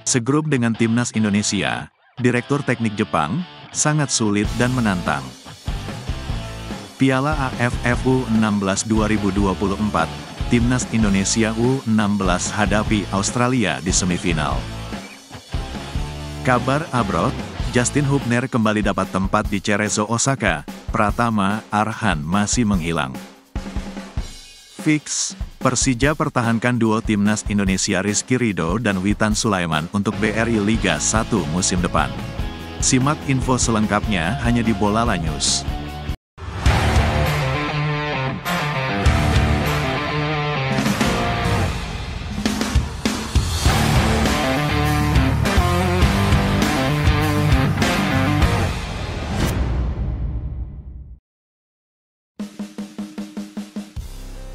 Segrup dengan timnas Indonesia, Direktur Teknik Jepang, sangat sulit dan menantang. Piala AFF U16 2024, Timnas Indonesia U16 hadapi Australia di semifinal. Kabar abroad, Justin Hubner kembali dapat tempat di Cerezo Osaka, Pratama Arhan masih menghilang. Fix, Persija pertahankan duo Timnas Indonesia Rizky Ridho dan Witan Sulaiman untuk BRI Liga 1 musim depan. Simak info selengkapnya hanya di Bolala News.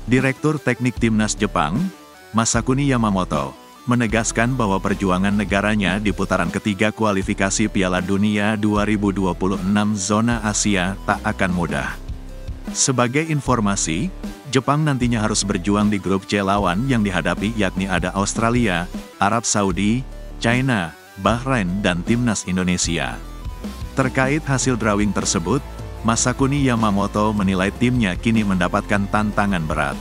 Direktur Teknik Timnas Jepang, Masakuni Yamamoto, menegaskan bahwa perjuangan negaranya di putaran ketiga kualifikasi Piala Dunia 2026 zona Asia tak akan mudah. Sebagai informasi, Jepang nantinya harus berjuang di grup C lawan yang dihadapi yakni ada Australia, Arab Saudi, China, Bahrain dan Timnas Indonesia. Terkait hasil drawing tersebut, Masakuni Yamamoto menilai timnya kini mendapatkan tantangan berat.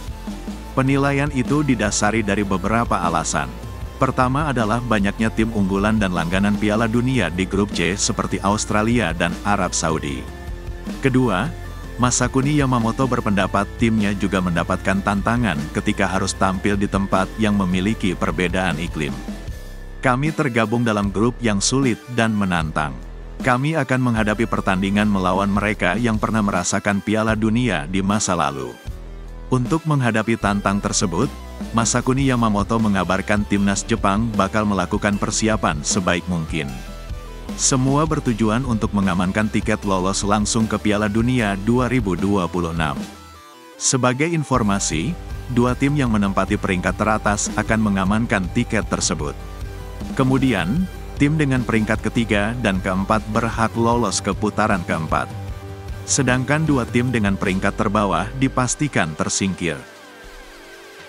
Penilaian itu didasari dari beberapa alasan. Pertama adalah banyaknya tim unggulan dan langganan Piala Dunia di grup C seperti Australia dan Arab Saudi. Kedua, Masakuni Yamamoto berpendapat timnya juga mendapatkan tantangan ketika harus tampil di tempat yang memiliki perbedaan iklim. Kami tergabung dalam grup yang sulit dan menantang. Kami akan menghadapi pertandingan melawan mereka yang pernah merasakan Piala Dunia di masa lalu. Untuk menghadapi tantang tersebut, Masakuni Yamamoto mengabarkan timnas Jepang bakal melakukan persiapan sebaik mungkin. Semua bertujuan untuk mengamankan tiket lolos langsung ke Piala Dunia 2026. Sebagai informasi, dua tim yang menempati peringkat teratas akan mengamankan tiket tersebut. Kemudian, tim dengan peringkat ketiga dan keempat berhak lolos ke putaran keempat. Sedangkan dua tim dengan peringkat terbawah dipastikan tersingkir.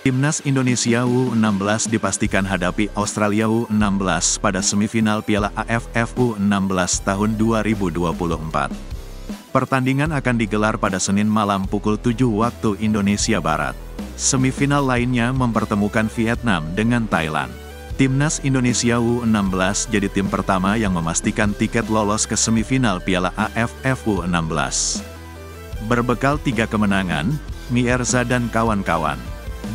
Timnas Indonesia U16 dipastikan hadapi Australia U16 pada semifinal Piala AFF U16 tahun 2024. Pertandingan akan digelar pada Senin malam pukul 7 waktu Indonesia Barat. Semifinal lainnya mempertemukan Vietnam dengan Thailand. Timnas Indonesia U16 jadi tim pertama yang memastikan tiket lolos ke semifinal Piala AFF U16. Berbekal 3 kemenangan, Mierza dan kawan-kawan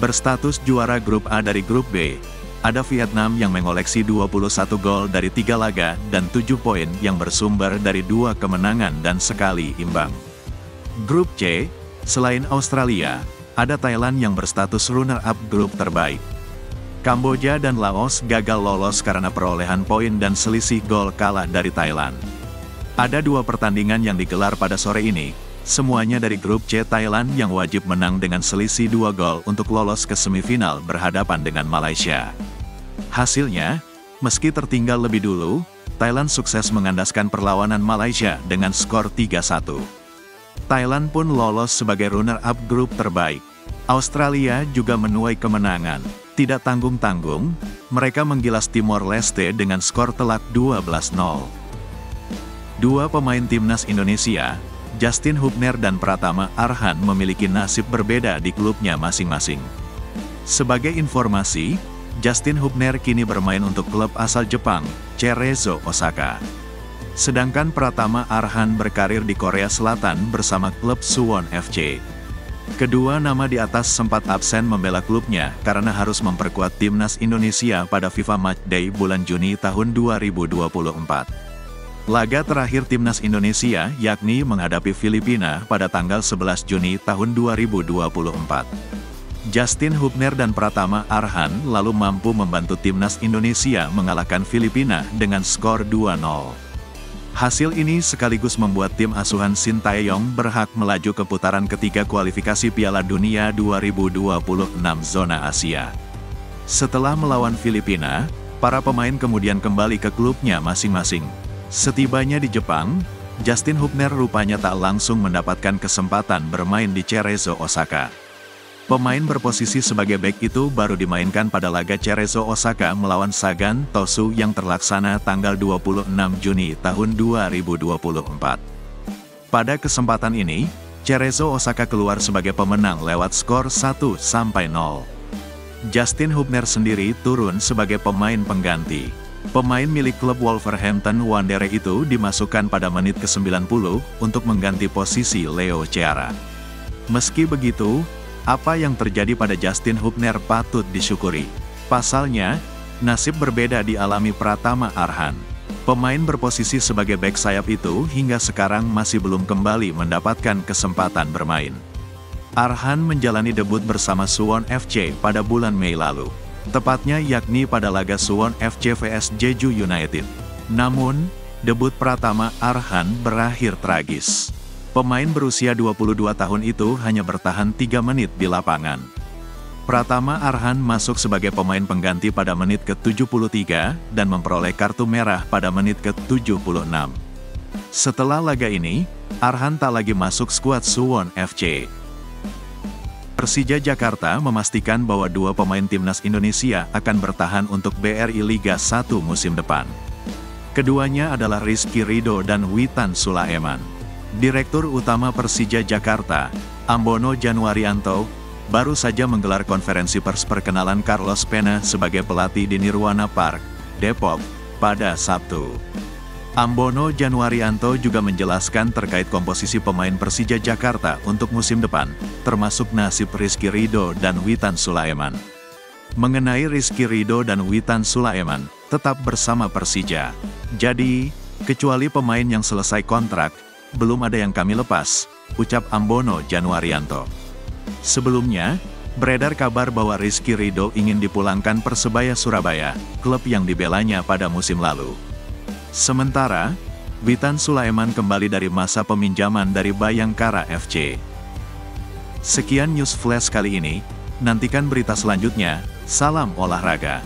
berstatus juara grup A dari grup B. Ada Vietnam yang mengoleksi 21 gol dari 3 laga dan 7 poin yang bersumber dari 2 kemenangan dan sekali imbang. Grup C, selain Australia, ada Thailand yang berstatus runner-up grup terbaik. Kamboja dan Laos gagal lolos karena perolehan poin dan selisih gol kalah dari Thailand. Ada 2 pertandingan yang digelar pada sore ini, semuanya dari grup C. Thailand yang wajib menang dengan selisih 2 gol untuk lolos ke semifinal berhadapan dengan Malaysia. Hasilnya, meski tertinggal lebih dulu, Thailand sukses mengandaskan perlawanan Malaysia dengan skor 3-1. Thailand pun lolos sebagai runner-up grup terbaik. Australia juga menuai kemenangan. Tidak tanggung-tanggung, mereka menggilas Timor Leste dengan skor telak 12-0. Dua pemain timnas Indonesia, Justin Hubner dan Pratama Arhan memiliki nasib berbeda di klubnya masing-masing. Sebagai informasi, Justin Hubner kini bermain untuk klub asal Jepang, Cerezo Osaka. Sedangkan Pratama Arhan berkarir di Korea Selatan bersama klub Suwon FC. Kedua nama di atas sempat absen membela klubnya karena harus memperkuat timnas Indonesia pada FIFA Matchday bulan Juni tahun 2024. Laga terakhir timnas Indonesia yakni menghadapi Filipina pada tanggal 11 Juni tahun 2024. Justin Hubner dan Pratama Arhan lalu mampu membantu timnas Indonesia mengalahkan Filipina dengan skor 2-0. Hasil ini sekaligus membuat tim asuhan Sintayong berhak melaju ke putaran ketiga kualifikasi Piala Dunia 2026 zona Asia. Setelah melawan Filipina, para pemain kemudian kembali ke klubnya masing-masing. Setibanya di Jepang, Justin Hubner rupanya tak langsung mendapatkan kesempatan bermain di Cerezo Osaka. Pemain berposisi sebagai bek itu baru dimainkan pada laga Cerezo Osaka melawan Sagan Tosu yang terlaksana tanggal 26 Juni tahun 2024. Pada kesempatan ini, Cerezo Osaka keluar sebagai pemenang lewat skor 1-0. Justin Hubner sendiri turun sebagai pemain pengganti. Pemain milik klub Wolverhampton Wanderers itu dimasukkan pada menit ke-90 untuk mengganti posisi Leo Ceara. Meski begitu, apa yang terjadi pada Justin Hubner patut disyukuri. Pasalnya, nasib berbeda dialami Pratama Arhan. Pemain berposisi sebagai bek sayap itu hingga sekarang masih belum kembali mendapatkan kesempatan bermain. Arhan menjalani debut bersama Suwon FC pada bulan Mei lalu. Tepatnya yakni pada laga Suwon FC vs Jeju United. Namun, debut Pratama Arhan berakhir tragis. Pemain berusia 22 tahun itu hanya bertahan 3 menit di lapangan. Pratama Arhan masuk sebagai pemain pengganti pada menit ke-73 dan memperoleh kartu merah pada menit ke-76. Setelah laga ini, Arhan tak lagi masuk skuad Suwon FC. Persija Jakarta memastikan bahwa 2 pemain timnas Indonesia akan bertahan untuk BRI Liga 1 musim depan. Keduanya adalah Rizky Ridho dan Witan Sulaiman. Direktur Utama Persija Jakarta, Ambono Januarianto, baru saja menggelar konferensi pers perkenalan Carlos Pena sebagai pelatih di Nirwana Park, Depok, pada Sabtu. Ambono Januarianto juga menjelaskan terkait komposisi pemain Persija Jakarta untuk musim depan, termasuk nasib Rizky Ridho dan Witan Sulaiman. Mengenai Rizky Ridho dan Witan Sulaiman, tetap bersama Persija. Jadi, kecuali pemain yang selesai kontrak, belum ada yang kami lepas, ucap Ambono Januarianto. Sebelumnya, beredar kabar bahwa Rizky Ridho ingin dipulangkan Persebaya Surabaya, klub yang dibelanya pada musim lalu. Sementara, Witan Sulaiman kembali dari masa peminjaman dari Bayangkara FC. Sekian news flash kali ini, nantikan berita selanjutnya, salam olahraga.